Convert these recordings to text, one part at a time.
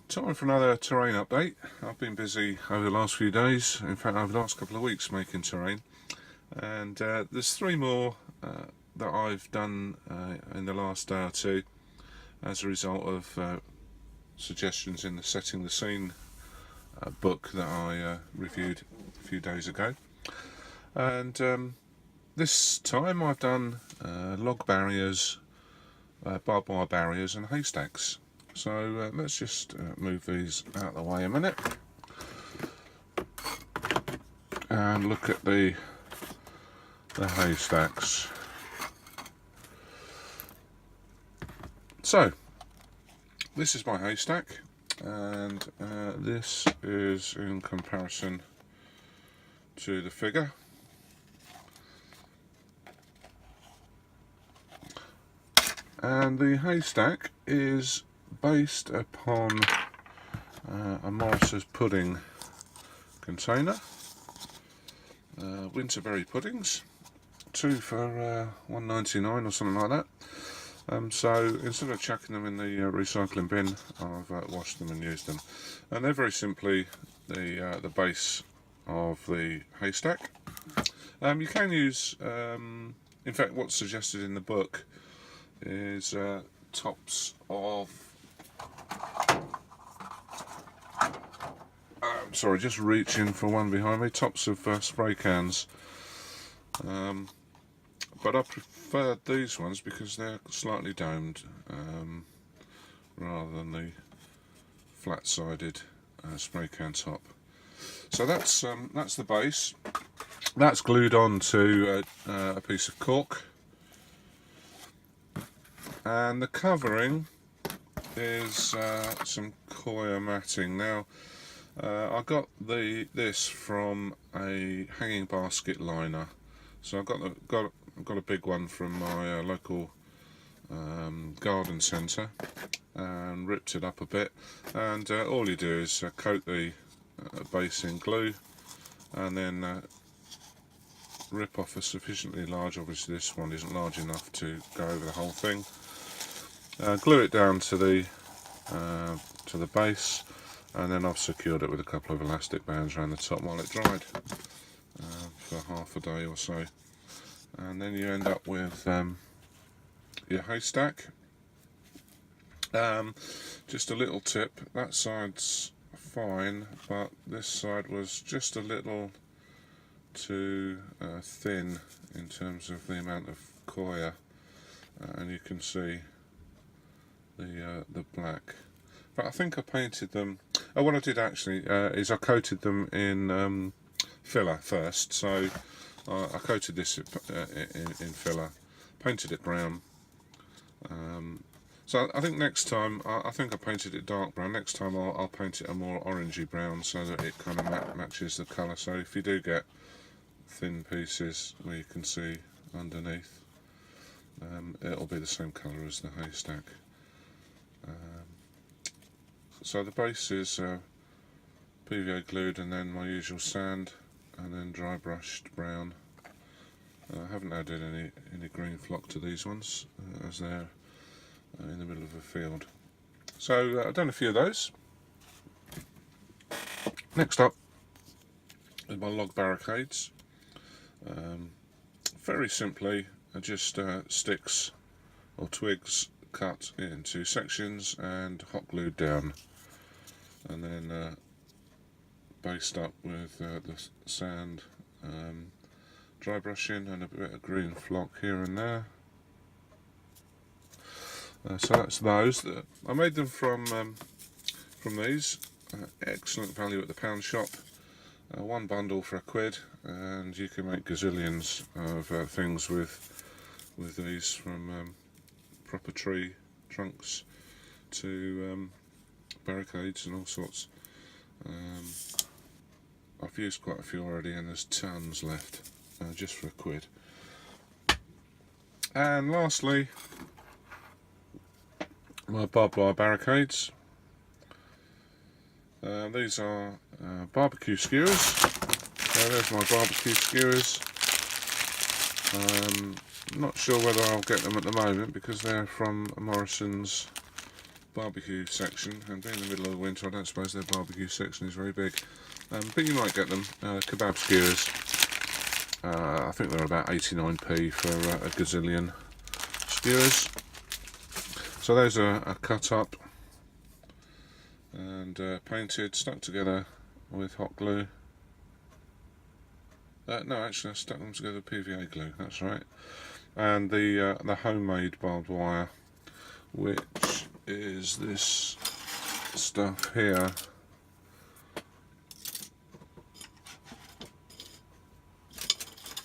Time for another terrain update. I've been busy over the last few days, in fact over the last couple of weeks making terrain, and there's three more that I've done in the last day or two as a result of suggestions in the Setting the Scene book that I reviewed a few days ago. And this time I've done log barriers, barbed wire barriers and haystacks. So let's just move these out of the way a minute and look at the haystacks. So this is my haystack, and this is in comparison to the figure. And the haystack is based upon a Morris's pudding container, winterberry puddings, 2 for $1.99 or something like that. So instead of chucking them in the recycling bin, I've washed them and used them, and they're very simply the base of the haystack. You can use, in fact, what's suggested in the book is tops of, sorry, just reaching for one behind me, tops of spray cans, but I preferred these ones because they're slightly domed rather than the flat-sided spray can top. So that's the base. That's glued on to a piece of cork, and the covering is some coir matting. Now I got this from a hanging basket liner, so I've got a big one from my local garden centre and ripped it up a bit, and all you do is coat the base in glue and then rip off a sufficiently large, obviously this one isn't large enough to go over the whole thing, glue it down to the base, and then I've secured it with a couple of elastic bands around the top while it dried for half a day or so, and then you end up with your haystack. Just a little tip, that side's fine, but this side was just a little too thin in terms of the amount of coir, and you can see the black. But I think I painted them. Oh, what I did actually is I coated them in filler first. So I coated this in filler, painted it brown. So I think next time, I think I painted it dark brown. Next time I'll paint it a more orangey brown so that it kind of matches the colour. So if you do get thin pieces where you can see underneath, it'll be the same colour as the haystack. So the base is PVA glued, and then my usual sand, and then dry brushed brown. I haven't added any green flock to these ones as they're in the middle of a field. So I've done a few of those. Next up is my log barricades. Very simply, just sticks or twigs cut into sections and hot glued down, and then based up with the sand, dry brushing, and a bit of green flock here and there. So that's those. I made them from these. Excellent value at the pound shop. One bundle for £1, and you can make gazillions of things with these, from proper tree trunks to barricades and all sorts. I've used quite a few already, and there's tons left just for £1. And lastly, my barbed wire barricades. These are barbecue skewers. So there's my barbecue skewers. Not sure whether I'll get them at the moment because they're from Morrison's barbecue section, and being in the middle of the winter, I don't suppose their barbecue section is very big. But you might get them. Kebab skewers. I think they're about 89p for a gazillion skewers. So those are cut up and painted, stuck together with hot glue. No, actually I stuck them together with PVA glue, that's right. And the homemade barbed wire, which is this stuff here.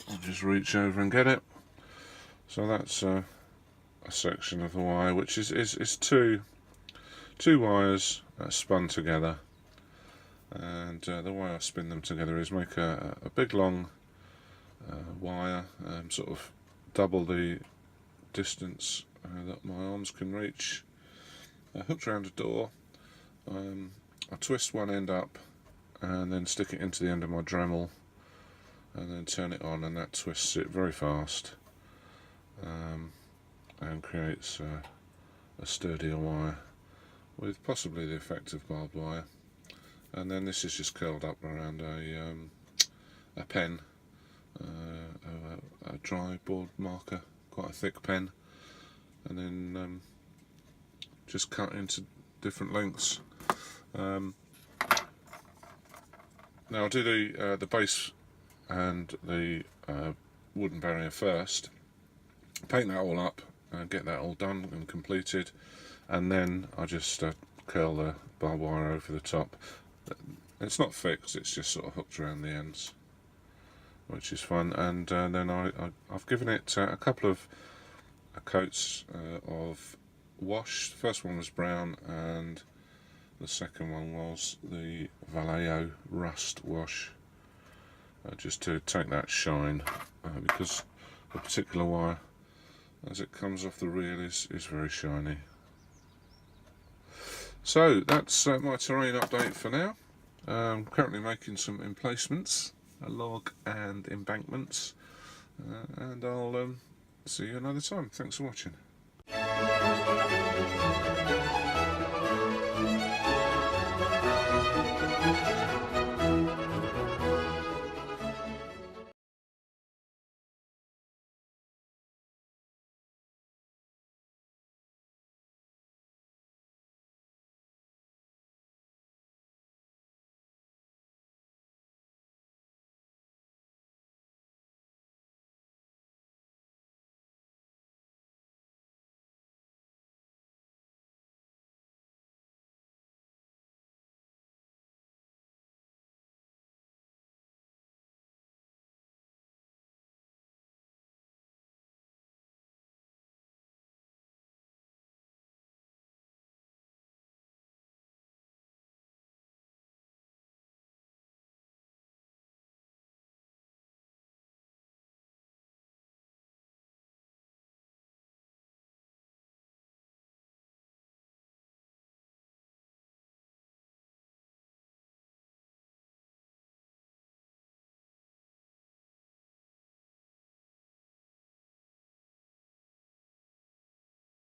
I'll just reach over and get it. So that's a section of the wire, which is two wires spun together. And the way I spin them together is make a big long wire, sort of double the distance that my arms can reach, hooked around a door. I twist one end up and then stick it into the end of my Dremel and then turn it on, and that twists it very fast and creates a sturdier wire with possibly the effect of barbed wire. And then this is just curled up around a pen, a dry board marker, quite a thick pen, and then just cut into different lengths. Now I'll do the base and the wooden barrier first, paint that all up and get that all done and completed, and then I just curl the barbed wire over the top. It's not fixed, it's just sort of hooked around the ends, which is fun. And then I've given it a couple of coats of wash. The first one was brown and the second one was the Vallejo rust wash, just to take that shine, because the particular wire as it comes off the reel is very shiny. So that's my terrain update for now. I'm currently making some emplacements, a log and embankments, and I'll see you another time. Thanks for watching.